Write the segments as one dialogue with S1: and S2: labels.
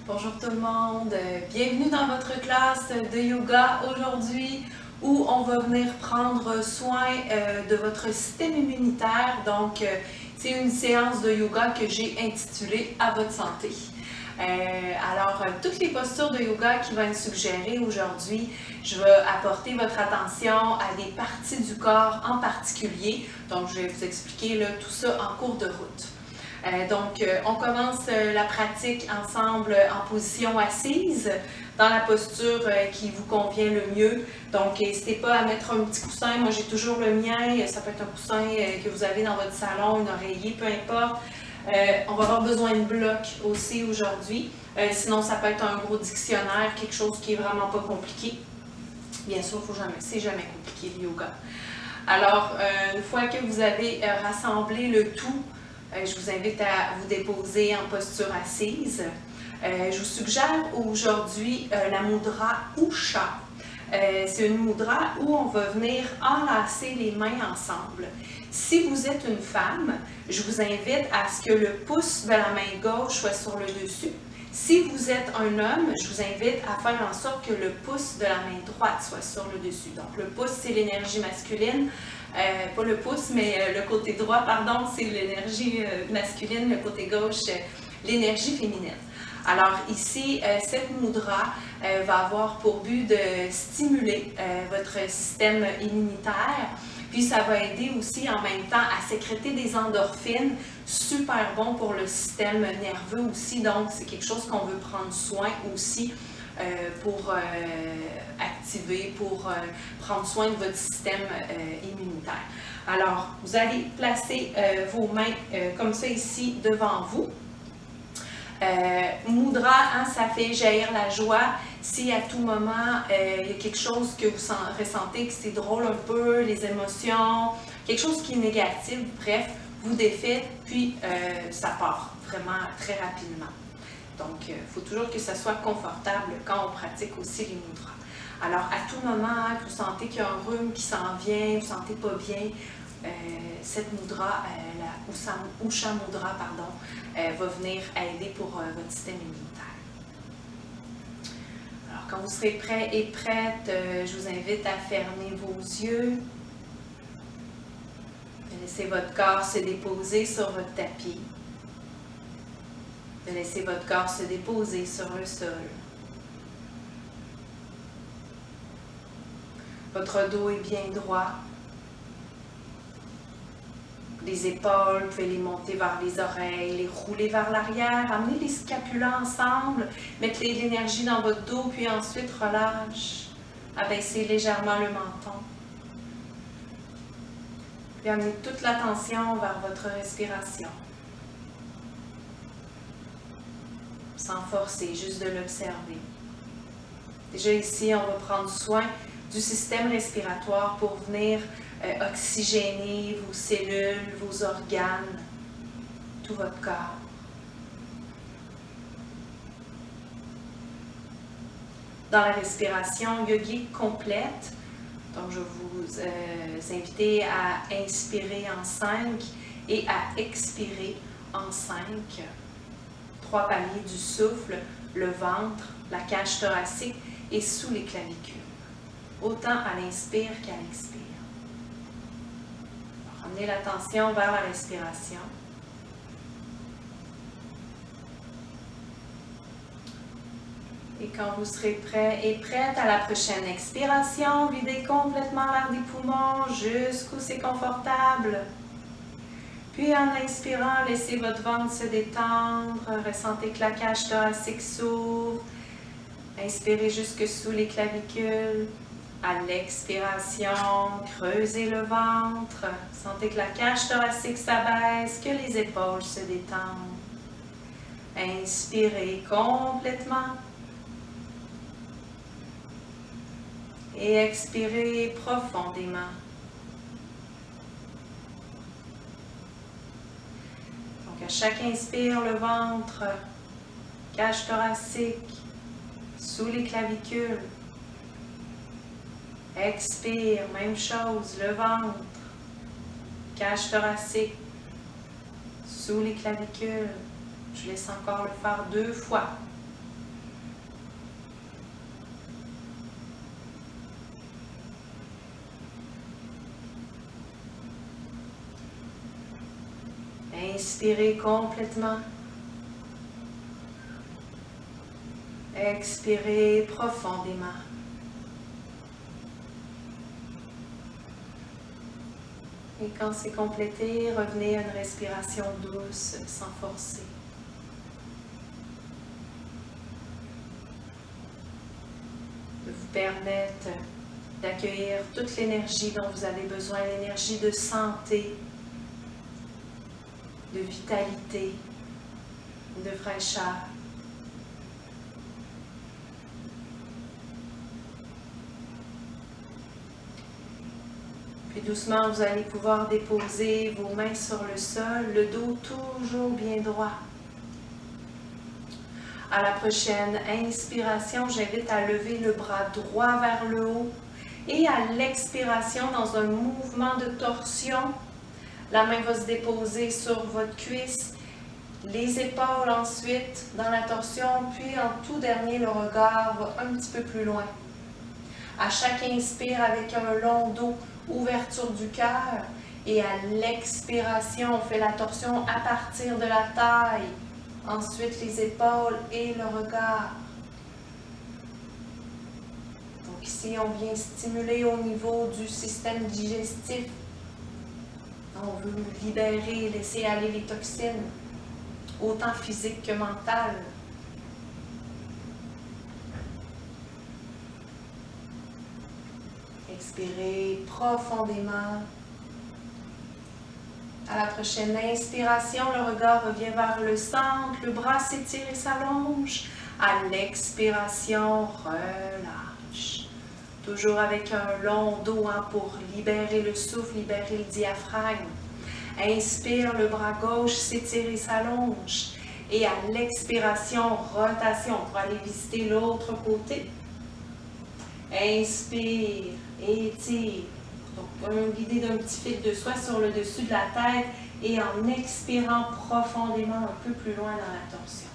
S1: Bonjour tout le monde, bienvenue dans votre classe de yoga aujourd'hui où on va venir prendre soin de votre système immunitaire. Donc, c'est une séance de yoga que j'ai intitulée « À votre santé ». Toutes les postures de yoga qui vont être suggérées aujourd'hui, je vais apporter votre attention à des parties du corps en particulier. Donc, je vais vous expliquer là, tout ça en cours de route. On commence la pratique ensemble en position assise, dans la posture qui vous convient le mieux. Donc, n'hésitez pas à mettre un petit coussin. Moi, j'ai toujours le mien. Ça peut être un coussin que vous avez dans votre salon, un oreiller, peu importe. On va avoir besoin de blocs aussi aujourd'hui. Sinon, ça peut être un gros dictionnaire, quelque chose qui est vraiment pas compliqué. Bien sûr, c'est jamais compliqué le yoga. Alors, une fois que vous avez rassemblé le tout, je vous invite à vous déposer en posture assise. Je vous suggère aujourd'hui la mudra Usha. C'est une mudra où on va venir enlacer les mains ensemble. Si vous êtes une femme, je vous invite à ce que le pouce de la main gauche soit sur le dessus. Si vous êtes un homme, je vous invite à faire en sorte que le pouce de la main droite soit sur le dessus. Donc, le pouce, c'est l'énergie masculine. Pas le pouce, mais le côté droit, pardon, c'est l'énergie masculine, le côté gauche, l'énergie féminine. Alors ici, cette mudra va avoir pour but de stimuler votre système immunitaire, puis ça va aider aussi en même temps à sécréter des endorphines, super bon pour le système nerveux aussi, donc c'est quelque chose qu'on veut prendre soin aussi pour activer, pour prendre soin de votre système immunitaire. Alors, vous allez placer vos mains comme ça ici devant vous. Mudra, hein, ça fait jaillir la joie. Si à tout moment il y a quelque chose que vous ressentez que c'est drôle un peu, les émotions, quelque chose qui est négatif, bref, vous défaites, puis ça part vraiment très rapidement. Donc, il faut toujours que ça soit confortable quand on pratique aussi les mudras. Alors, à tout moment que vous sentez qu'il y a un rhume qui s'en vient, vous ne vous sentez pas bien, cette mudra, la Usha Mudra, pardon, va venir aider pour votre système immunitaire. Alors, quand vous serez prêt et prête, je vous invite à fermer vos yeux. Laissez votre corps se déposer sur votre tapis. De laisser votre corps se déposer sur le sol. Votre dos est bien droit. Les épaules, vous pouvez les monter vers les oreilles, les rouler vers l'arrière, amener les scapulas ensemble, mettre l'énergie dans votre dos, puis ensuite relâche, abaisser légèrement le menton. Puis amener toute l'attention vers votre respiration. Sans forcer, juste de l'observer. Déjà ici, on va prendre soin du système respiratoire pour venir oxygéner vos cellules, vos organes, tout votre corps. Dans la respiration yogique complète, donc je vais vous inviter à inspirer en 5 et à expirer en 5. 3 paliers du souffle, le ventre, la cage thoracique et sous les clavicules. Autant à l'inspire qu'à l'expire. Ramenez l'attention vers la respiration. Et quand vous serez prêt et prête à la prochaine expiration, videz complètement l'air des poumons jusqu'où c'est confortable. Puis en inspirant, laissez votre ventre se détendre, ressentez que la cage thoracique s'ouvre. Inspirez jusque sous les clavicules. À l'expiration, creusez le ventre. Sentez que la cage thoracique s'abaisse, que les épaules se détendent. Inspirez complètement. Et expirez profondément. Donc à chaque inspire, le ventre, cage thoracique, sous les clavicules. Expire, même chose, le ventre, cage thoracique, sous les clavicules. Je laisse encore le faire 2 fois. Inspirez complètement. Expirez profondément. Et quand c'est complété, revenez à une respiration douce, sans forcer. De vous permettre d'accueillir toute l'énergie dont vous avez besoin, l'énergie de santé, de vitalité, de fraîcheur. Puis doucement, vous allez pouvoir déposer vos mains sur le sol, le dos toujours bien droit. À la prochaine inspiration, j'invite à lever le bras droit vers le haut. Et à l'expiration, dans un mouvement de torsion, la main va se déposer sur votre cuisse, les épaules ensuite dans la torsion, puis en tout dernier, le regard va un petit peu plus loin. À chaque inspire, avec un long dos, ouverture du cœur, et à l'expiration, on fait la torsion à partir de la taille. Ensuite, les épaules et le regard. Donc ici, on vient stimuler au niveau du système digestif. On veut libérer, laisser aller les toxines, autant physiques que mentales. Expirez profondément. À la prochaine inspiration, le regard revient vers le centre, le bras s'étire et s'allonge. À l'expiration, relâche. Toujours avec un long dos pour libérer le souffle, libérer le diaphragme. Inspire, le bras gauche s'étire et s'allonge. Et à l'expiration, rotation pour aller visiter l'autre côté. Inspire, étire. Donc, guidé d'un petit fil de soie sur le dessus de la tête et en expirant profondément un peu plus loin dans la torsion.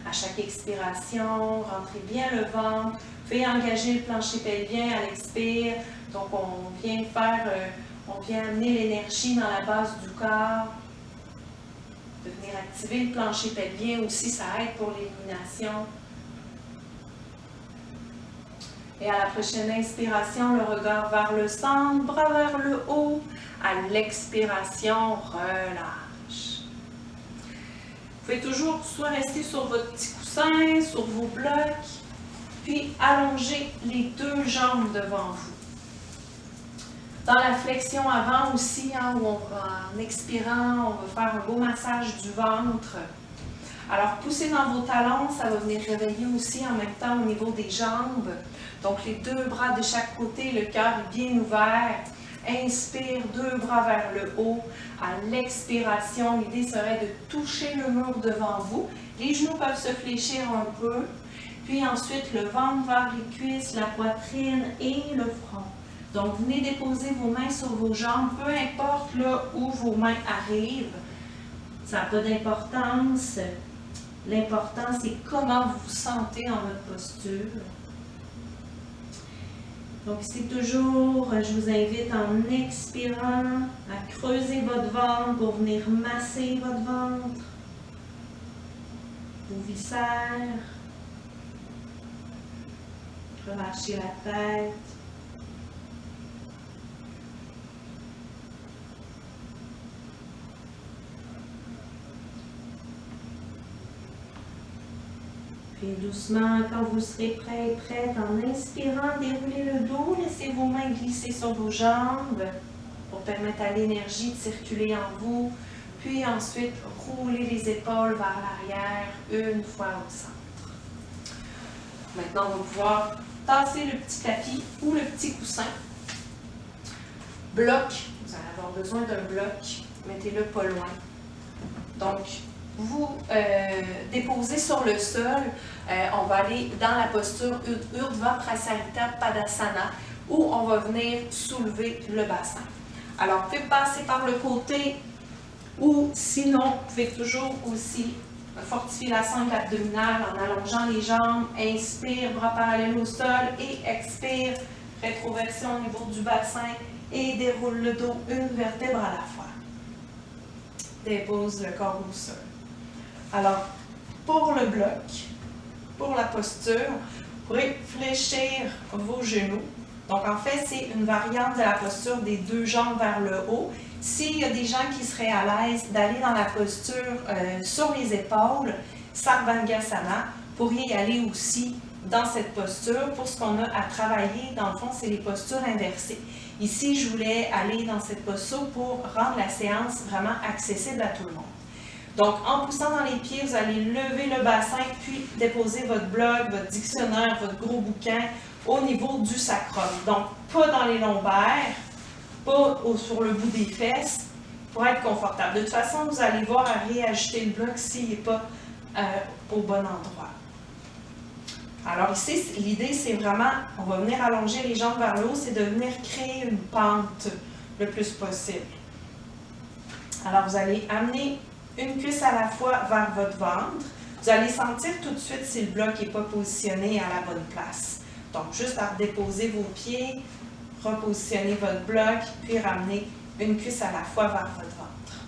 S1: À chaque expiration, rentrez bien le ventre, faites engager le plancher pelvien à l'expire. Donc, on vient amener l'énergie dans la base du corps. De venir activer le plancher pelvien aussi, ça aide pour l'élimination. Et à la prochaine inspiration, le regard vers le centre, bras vers le haut. À l'expiration, relâche. Vous pouvez toujours soit rester sur votre petit coussin, sur vos blocs, puis allonger les deux jambes devant vous. Dans la flexion avant aussi, où en expirant, on va faire un beau massage du ventre. Alors, poussez dans vos talons, ça va venir réveiller aussi en même temps au niveau des jambes. Donc, les deux bras de chaque côté, le cœur est bien ouvert. Inspire, deux bras vers le haut. À l'expiration, l'idée serait de toucher le mur devant vous. Les genoux peuvent se fléchir un peu. Puis ensuite, le ventre vers les cuisses, la poitrine et le front. Donc, venez déposer vos mains sur vos jambes, peu importe là où vos mains arrivent. Ça n'a pas d'importance. L'important, c'est comment vous vous sentez dans votre posture. Donc, c'est toujours, je vous invite en expirant à creuser votre ventre pour venir masser votre ventre, vos viscères. Relâchez la tête. Puis doucement, quand vous serez prêt, prête, en inspirant, déroulez le dos, laissez vos mains glisser sur vos jambes pour permettre à l'énergie de circuler en vous. Puis ensuite, roulez les épaules vers l'arrière une fois au centre. Maintenant, on va pouvoir tasser le petit tapis ou le petit coussin. Bloc, vous allez avoir besoin d'un bloc, mettez-le pas loin. Donc, vous déposez sur le sol, on va aller dans la posture Urdhva Prasarita Padasana où on va venir soulever le bassin. Alors, vous pouvez passer par le côté ou sinon, vous pouvez toujours aussi fortifier la sangle abdominale en allongeant les jambes. Inspire, bras parallèles au sol et expire, rétroversion au niveau du bassin et déroule le dos une vertèbre à la fois. Dépose le corps au sol. Alors, pour le bloc, pour la posture, vous pourrez fléchir vos genoux. Donc, en fait, c'est une variante de la posture des deux jambes vers le haut. S'il y a des gens qui seraient à l'aise d'aller dans la posture sur les épaules, Sarvangasana, vous pourriez y aller aussi dans cette posture. Pour ce qu'on a à travailler, dans le fond, c'est les postures inversées. Ici, je voulais aller dans cette posture pour rendre la séance vraiment accessible à tout le monde. Donc, en poussant dans les pieds, vous allez lever le bassin, puis déposer votre bloc, votre dictionnaire, votre gros bouquin au niveau du sacrum. Donc, pas dans les lombaires, pas sur le bout des fesses, pour être confortable. De toute façon, vous allez voir à réajuster le bloc s'il n'est pas au bon endroit. Alors ici, l'idée, c'est vraiment, on va venir allonger les jambes vers le haut, c'est de venir créer une pente le plus possible. Alors, vous allez amener une cuisse à la fois vers votre ventre. Vous allez sentir tout de suite si le bloc n'est pas positionné à la bonne place. Donc, juste à redéposer vos pieds, repositionner votre bloc, puis ramener une cuisse à la fois vers votre ventre.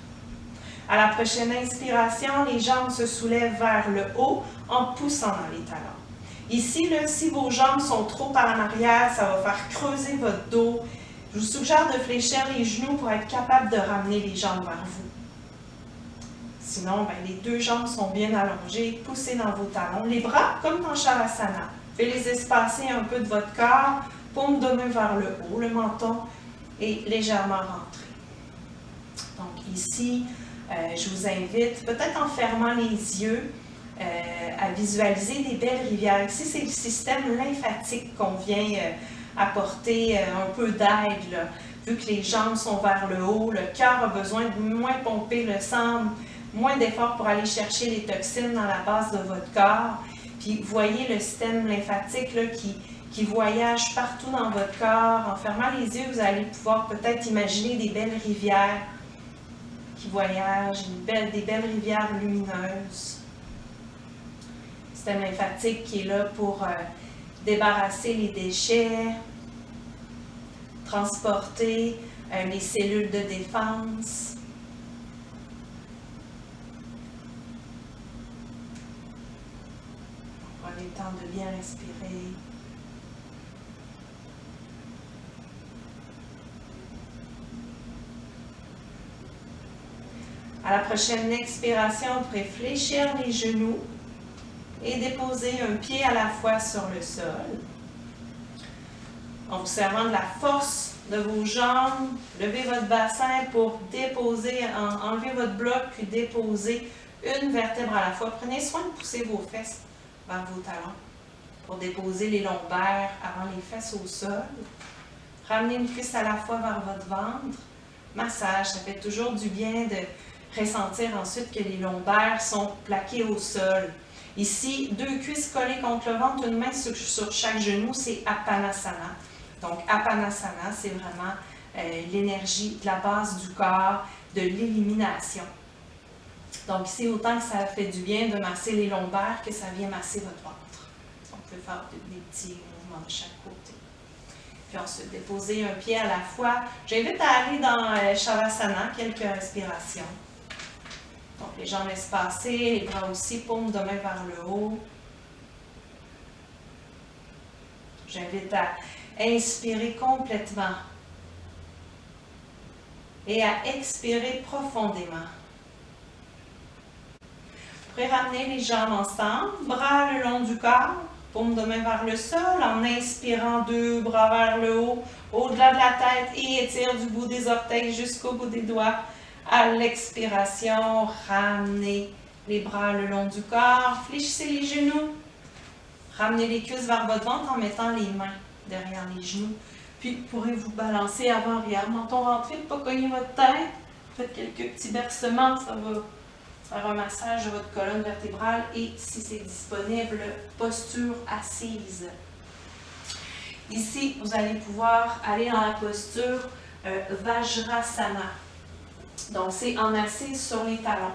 S1: À la prochaine inspiration, les jambes se soulèvent vers le haut en poussant dans les talons. Ici, là, si vos jambes sont trop par en arrière, ça va faire creuser votre dos. Je vous suggère de fléchir les genoux pour être capable de ramener les jambes vers vous. Sinon, ben, les deux jambes sont bien allongées, poussez dans vos talons. Les bras, comme dans Shavasana, faites les espacer un peu de votre corps, paume de main vers le haut, le menton est légèrement rentré. Donc ici, je vous invite, peut-être en fermant les yeux, à visualiser des belles rivières. Ici, c'est le système lymphatique qu'on vient apporter un peu d'aide. Vu que les jambes sont vers le haut, le cœur a besoin de moins pomper le sang, moins d'efforts pour aller chercher les toxines dans la base de votre corps. Puis, vous voyez le système lymphatique là, qui voyage partout dans votre corps. En fermant les yeux, vous allez pouvoir peut-être imaginer des belles rivières qui voyagent, des belles rivières lumineuses. Système lymphatique qui est là pour débarrasser les déchets, transporter les cellules de défense. Prenez le temps de bien respirer. À la prochaine expiration, vous pourrez fléchir les genoux et déposer un pied à la fois sur le sol. En vous servant de la force de vos jambes, levez votre bassin pour déposer, enlever votre bloc, puis déposer une vertèbre à la fois. Prenez soin de pousser vos fesses vers vos talons pour déposer les lombaires avant les fesses au sol. Ramenez une cuisse à la fois vers votre ventre. Massage, ça fait toujours du bien de ressentir ensuite que les lombaires sont plaqués au sol. Ici, deux cuisses collées contre le ventre, une main sur chaque genou, c'est Apanasana. Donc, Apanasana, c'est vraiment l'énergie de la base du corps, de l'élimination. Donc ici, autant que ça fait du bien de masser les lombaires que ça vient masser votre ventre. On peut faire des petits mouvements de chaque côté. Puis ensuite, déposer un pied à la fois. J'invite à aller dans Shavasana, quelques respirations. Donc, les jambes espacées, les bras aussi, paume de main vers le haut. J'invite à inspirer complètement et à expirer profondément. Vous pouvez ramener les jambes ensemble, bras le long du corps, paume de main vers le sol, en inspirant deux bras vers le haut, au-delà de la tête et étire du bout des orteils jusqu'au bout des doigts. À l'expiration, ramenez les bras le long du corps, fléchissez les genoux, ramenez les cuisses vers votre ventre en mettant les mains derrière les genoux. Puis, vous pourrez vous balancer avant-arrière, menton rentré, ne pas cogner votre tête. Faites quelques petits bercements, ça va faire un massage de votre colonne vertébrale et, si c'est disponible, posture assise. Ici, vous allez pouvoir aller dans la posture Vajrasana. Donc, c'est en assise sur les talons.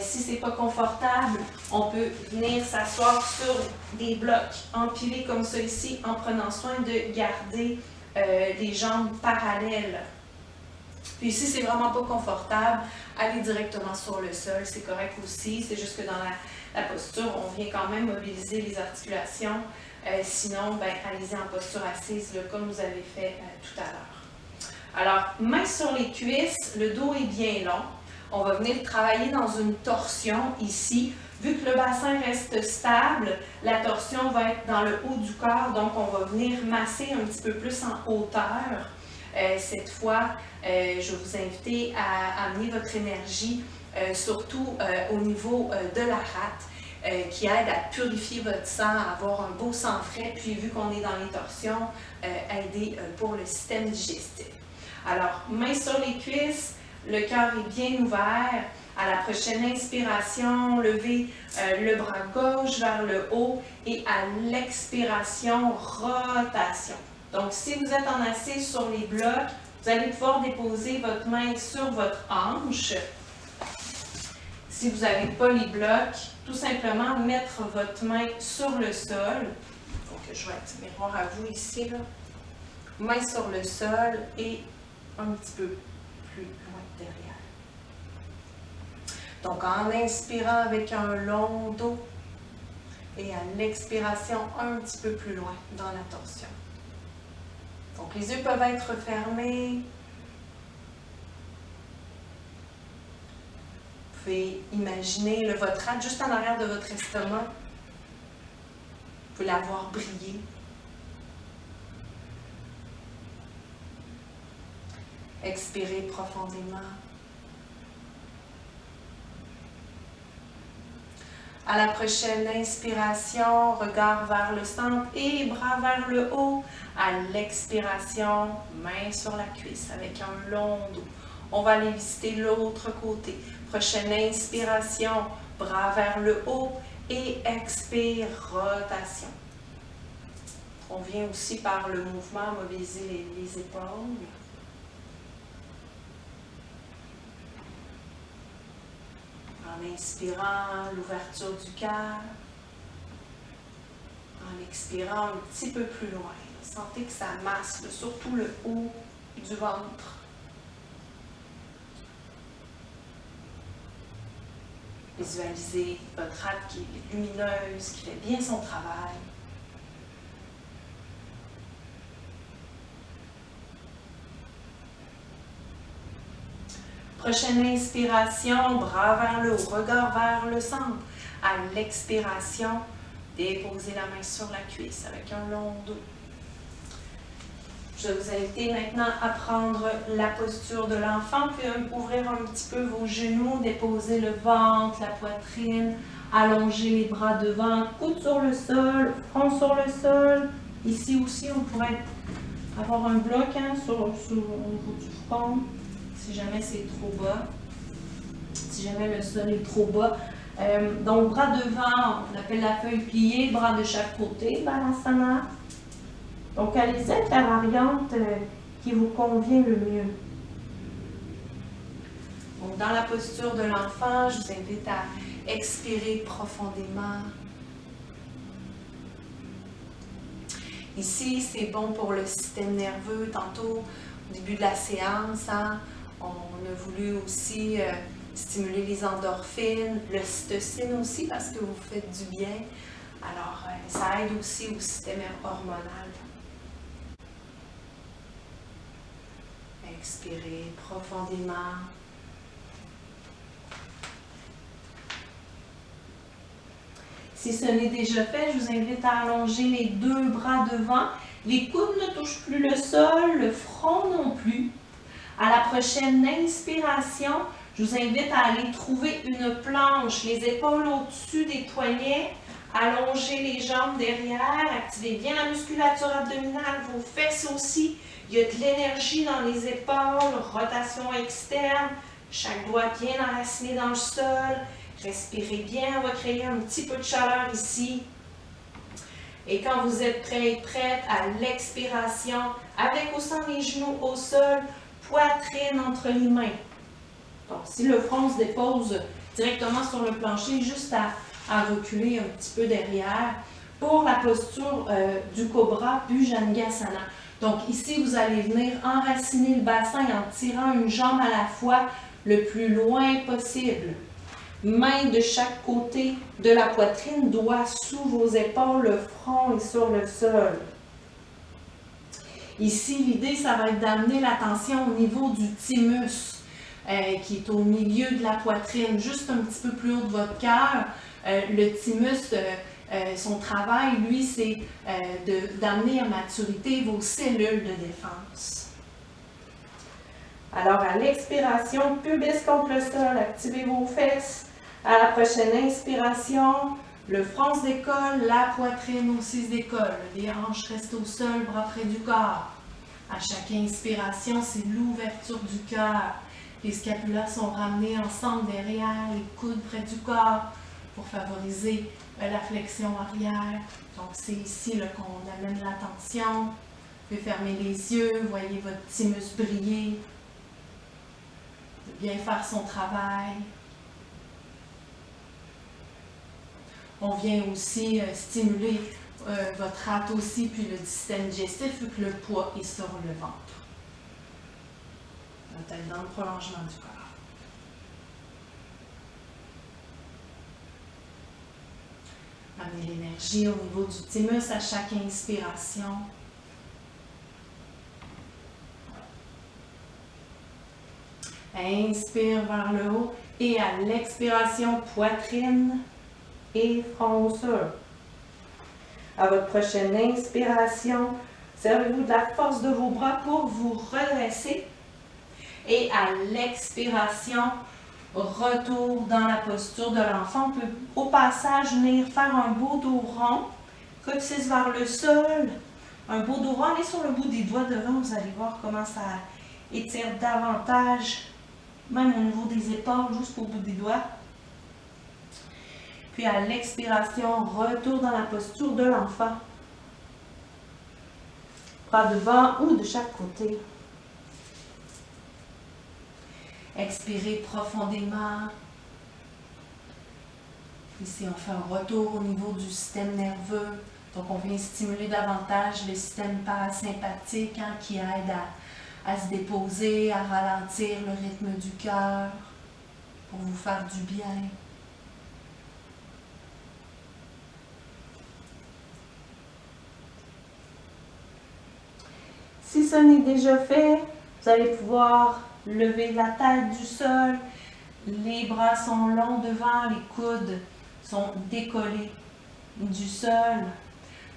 S1: Si ce n'est pas confortable, on peut venir s'asseoir sur des blocs empilés comme ça ici, en prenant soin de garder les jambes parallèles. Puis ici, c'est vraiment pas confortable, allez directement sur le sol, c'est correct aussi. C'est juste que dans la posture, on vient quand même mobiliser les articulations. Sinon, ben, allez-y en posture assise, là, comme vous avez fait tout à l'heure. Alors, main sur les cuisses, le dos est bien long. On va venir travailler dans une torsion ici. Vu que le bassin reste stable, la torsion va être dans le haut du corps, donc on va venir masser un petit peu plus en hauteur. Cette fois, je vais vous inviter à amener votre énergie, surtout au niveau de la rate, qui aide à purifier votre sang, à avoir un beau sang frais, puis vu qu'on est dans les torsions, aider pour le système digestif. Alors, main sur les cuisses, le cœur est bien ouvert. À la prochaine inspiration, levez le bras gauche vers le haut et à l'expiration, rotation. Donc, si vous êtes en assise sur les blocs, vous allez pouvoir déposer votre main sur votre hanche. Si vous n'avez pas les blocs, tout simplement mettre votre main sur le sol. Donc, je vais être miroir à vous ici, là. Main sur le sol et un petit peu plus loin derrière. Donc, en inspirant avec un long dos et à l'expiration un petit peu plus loin dans la torsion. Donc, les yeux peuvent être fermés. Vous pouvez imaginer votre rate juste en arrière de votre estomac. Vous pouvez la voir briller. Expirez profondément. À la prochaine inspiration, regard vers le centre et bras vers le haut. À l'expiration, main sur la cuisse avec un long dos. On va aller visiter l'autre côté. Prochaine inspiration, bras vers le haut et expire, rotation. On vient aussi par le mouvement mobiliser les épaules. En inspirant, l'ouverture du cœur. En expirant un petit peu plus loin. Sentez que ça masse, surtout le haut du ventre. Visualisez votre rate qui est lumineuse, qui fait bien son travail. Prochaine inspiration, bras vers le haut, regard vers le centre. À l'expiration, déposez la main sur la cuisse avec un long dos. Je vais vous inviter maintenant à prendre la posture de l'enfant, puis ouvrir un petit peu vos genoux, déposer le ventre, la poitrine, allonger les bras devant, coude sur le sol, front sur le sol. Ici aussi, on pourrait avoir un bloc au niveau du front, si jamais c'est trop bas, si jamais le sol est trop bas. Donc, bras devant, on appelle la feuille pliée, bras de chaque côté, Balasana. Donc, allez-y avec la variante qui vous convient le mieux. Donc, dans la posture de l'enfant, je vous invite à expirer profondément. Ici, c'est bon pour le système nerveux. Tantôt, au début de la séance, on a voulu aussi stimuler les endorphines, l'ocytocine aussi, parce que vous faites du bien. Alors, ça aide aussi au système hormonal. Expirez profondément. Si ce n'est déjà fait, je vous invite à allonger les deux bras devant. Les coudes ne touchent plus le sol, le front non plus. À la prochaine inspiration, je vous invite à aller trouver une planche, les épaules au-dessus des poignets. Allongez les jambes derrière, activez bien la musculature abdominale, vos fesses aussi. Il y a de l'énergie dans les épaules, rotation externe, chaque doigt bien enraciné dans le sol. Respirez bien, on va créer un petit peu de chaleur ici. Et quand vous êtes prêt et prête, à l'expiration, avec ou sans les genoux au sol, poitrine entre les mains. Donc, si le front se dépose directement sur le plancher, juste à reculer un petit peu derrière. Pour la posture du Cobra Bhujangasana. Donc ici, vous allez venir enraciner le bassin en tirant une jambe à la fois le plus loin possible. Main de chaque côté de la poitrine, doigts sous vos épaules, le front est sur le sol. Ici, l'idée, ça va être d'amener l'attention au niveau du thymus, qui est au milieu de la poitrine, juste un petit peu plus haut de votre cœur. Le thymus, son travail, lui, c'est d'amener à maturité vos cellules de défense. Alors, à l'expiration, pubis contre le sol, activez vos fesses. À la prochaine inspiration, le front se décolle, la poitrine aussi se décolle. Les hanches restent au sol, bras près du corps. À chaque inspiration, c'est l'ouverture du cœur. Les scapulas sont ramenés ensemble derrière, les coudes près du corps pour favoriser la flexion arrière. Donc, c'est ici qu'on amène l'attention. Vous pouvez fermer les yeux, voyez votre thymus briller, bien faire son travail. On vient aussi stimuler votre rate aussi, puis le système digestif, vu que le poids est sur le ventre. La tête dans le prolongement du corps. Amenez l'énergie au niveau du thymus à chaque inspiration. Inspire vers le haut et à l'expiration, poitrine et front au sol. À votre prochaine inspiration, servez-vous de la force de vos bras pour vous redresser. Et à l'expiration, retour dans la posture de l'enfant. On peut au passage venir faire un beau dos rond, coccyx vers le sol. Un beau dos rond, allez sur le bout des doigts devant, vous allez voir comment ça étire davantage, même au niveau des épaules jusqu'au bout des doigts. Puis à l'expiration, retour dans la posture de l'enfant. Bras devant ou de chaque côté. Expirez profondément. Ici, on fait un retour au niveau du système nerveux. Donc, on vient stimuler davantage le système parasympathique qui aide à se déposer, à ralentir le rythme du cœur pour vous faire du bien. Si ce n'est déjà fait, vous allez pouvoir lever la tête du sol. Les bras sont longs devant, les coudes sont décollés du sol.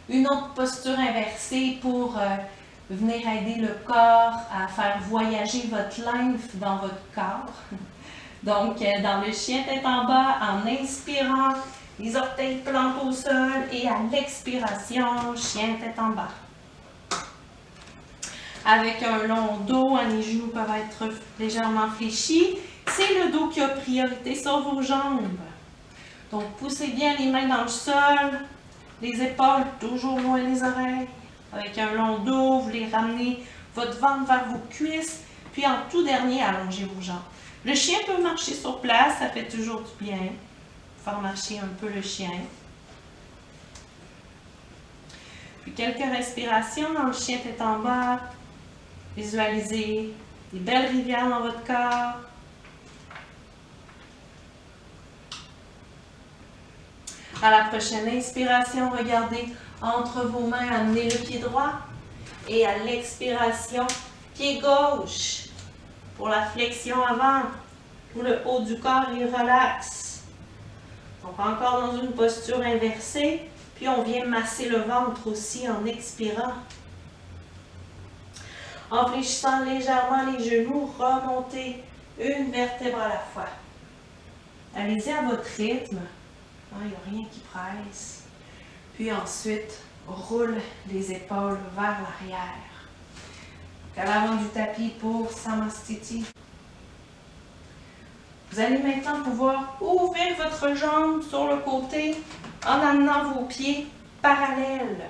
S1: Une autre posture inversée pour venir aider le corps à faire voyager votre lymphe dans votre corps. Donc, dans le chien tête en bas, en inspirant, les orteils plantent au sol et à l'expiration, chien tête en bas. Avec un long dos, les genoux peuvent être légèrement fléchis. C'est le dos qui a priorité sur vos jambes. Donc, poussez bien les mains dans le sol, les épaules toujours loin des oreilles. Avec un long dos, vous les ramenez votre ventre vers vos cuisses. Puis en tout dernier, allongez vos jambes. Le chien peut marcher sur place, ça fait toujours du bien. Faire marcher un peu le chien. Puis quelques respirations dans le chien tête en bas. Visualisez des belles rivières dans votre corps. À la prochaine inspiration, regardez entre vos mains, amenez le pied droit. Et à l'expiration, pied gauche. Pour la flexion avant, tout le haut du corps, il relaxe. Donc encore dans une posture inversée. Puis on vient masser le ventre aussi en expirant. En fléchissant légèrement les genoux, remontez une vertèbre à la fois. Allez-y à votre rythme. Il n'y a rien qui presse. Puis ensuite, roule les épaules vers l'arrière. À l'avant du tapis pour Samastiti. Vous allez maintenant pouvoir ouvrir votre jambe sur le côté en amenant vos pieds parallèles.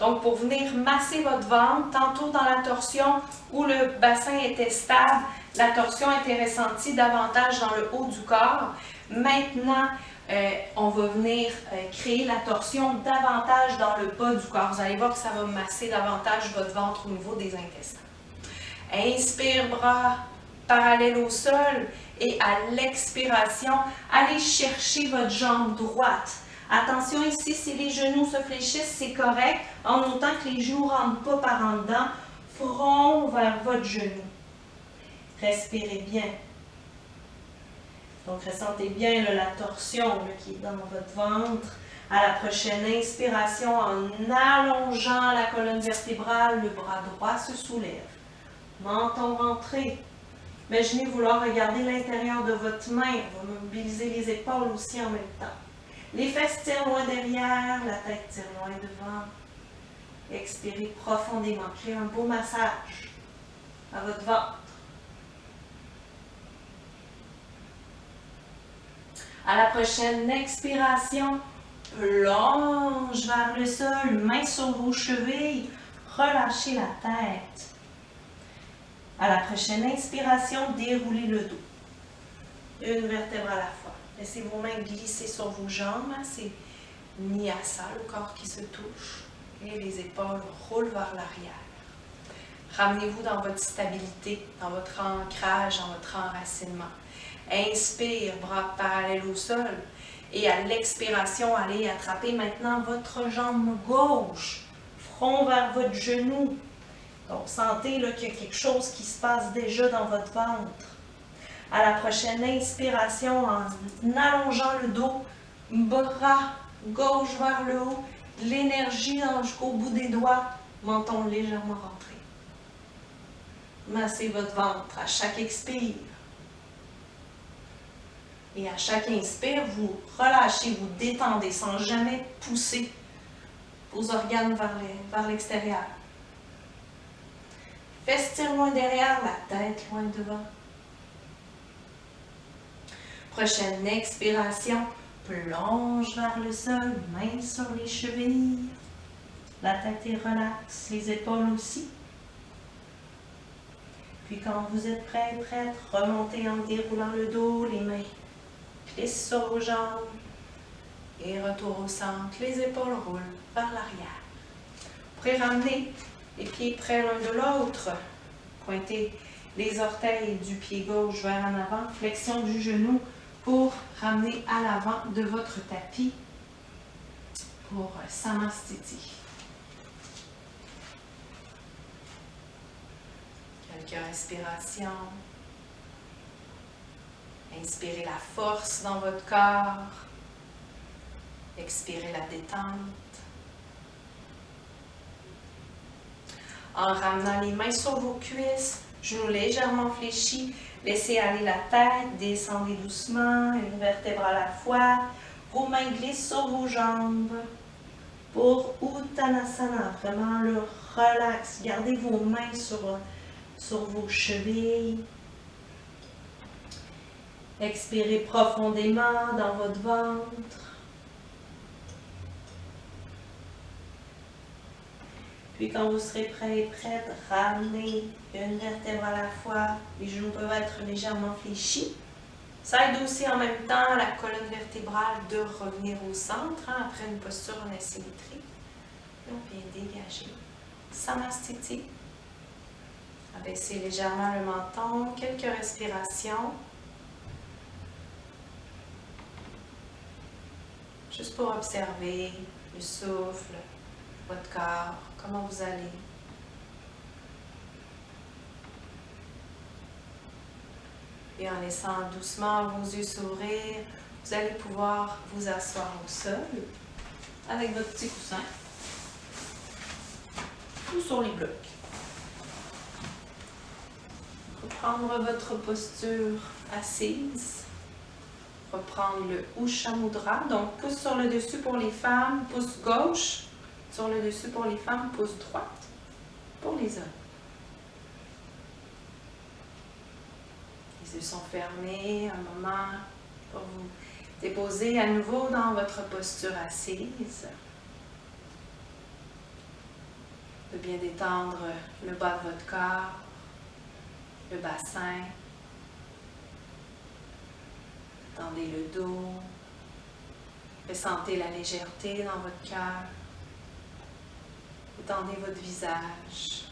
S1: Donc, pour venir masser votre ventre, tantôt dans la torsion où le bassin était stable, la torsion était ressentie davantage dans le haut du corps. Maintenant, on va venir créer la torsion davantage dans le bas du corps. Vous allez voir que ça va masser davantage votre ventre au niveau des intestins. Inspire, bras parallèles au sol. Et à l'expiration, allez chercher votre jambe droite. Attention ici, si les genoux se fléchissent, c'est correct, en notant que les genoux ne rentrent pas par en dedans. Front vers votre genou. Respirez bien. Donc, ressentez bien là, la torsion là, qui est dans votre ventre. À la prochaine inspiration, en allongeant la colonne vertébrale, le bras droit se soulève. Menton rentré. Imaginez vouloir regarder l'intérieur de votre main. On va mobiliser les épaules aussi en même temps. Les fesses tirent loin derrière, la tête tire loin devant. Expirez profondément. Créez un beau massage à votre ventre. À la prochaine expiration, plonge vers le sol, main sur vos chevilles, relâchez la tête. À la prochaine inspiration, déroulez le dos. Une vertèbre à la fois. Laissez vos mains glisser sur vos jambes. C'est Nyasa, le corps qui se touche. Et les épaules roulent vers l'arrière. Ramenez-vous dans votre stabilité, dans votre ancrage, dans votre enracinement. Inspire, bras parallèles au sol. Et à l'expiration, allez attraper maintenant votre jambe gauche. Front vers votre genou. Donc, sentez qu'il y a quelque chose qui se passe déjà dans votre ventre. À la prochaine inspiration, en allongeant le dos, bras gauche vers le haut, l'énergie jusqu'au bout des doigts, menton légèrement rentré. Massez votre ventre à chaque expire. Et à chaque inspire, vous relâchez, vous détendez sans jamais pousser vos organes vers l'extérieur. Fesses tirent loin derrière, la tête loin devant. Prochaine expiration, plonge vers le sol, main sur les chevilles. La tête est relaxe, les épaules aussi. Puis quand vous êtes prêt, prête, remontez en déroulant le dos, les mains glissent sur vos jambes. Et retour au centre, les épaules roulent vers l'arrière. Vous pourrez ramener les pieds près l'un de l'autre. Pointez les orteils du pied gauche vers en avant, flexion du genou pour ramener à l'avant de votre tapis pour Samastiti. Quelques respirations. Inspirez la force dans votre corps. Expirez la détente. En ramenant les mains sur vos cuisses, genoux légèrement fléchis, laissez aller la tête, descendez doucement, une vertèbre à la fois. Vos mains glissent sur vos jambes. Pour Uttanasana, vraiment le relax. Gardez vos mains sur vos chevilles. Expirez profondément dans votre ventre. Puis quand vous serez prêt et prête, ramenez une vertèbre à la fois. Les genoux peuvent être légèrement fléchis. Ça aide aussi en même temps la colonne vertébrale de revenir au centre après une posture en asymétrie. Et on vient dégager. Samastiti. Abaissez légèrement le menton. Quelques respirations. Juste pour observer le souffle, votre corps, comment vous allez. Et en laissant doucement vos yeux s'ouvrir, vous allez pouvoir vous asseoir au sol avec votre petit coussin ou sur les blocs. Reprendre votre posture assise. Reprendre le Usha Mudra, donc pouce sur le dessus pour les femmes, pouce gauche sur le dessus pour les femmes, pouce droite pour les hommes. Les yeux sont fermés, un moment pour vous déposer à nouveau dans votre posture assise. de bien détendre le bas de votre corps, le bassin. Tendez le dos. Ressentez la légèreté dans votre cœur. Étendez votre visage.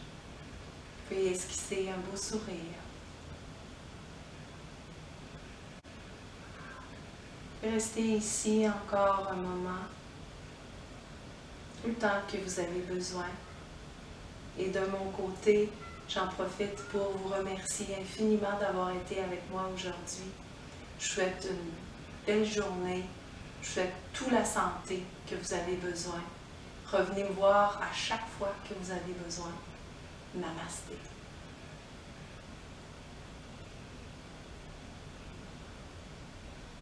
S1: Puis esquisser un beau sourire. Restez ici encore un moment, tout le temps que vous avez besoin. Et de mon côté, j'en profite pour vous remercier infiniment d'avoir été avec moi aujourd'hui. Je vous souhaite une belle journée. Je vous souhaite toute la santé que vous avez besoin. Revenez me voir à chaque fois que vous avez besoin. Namasté.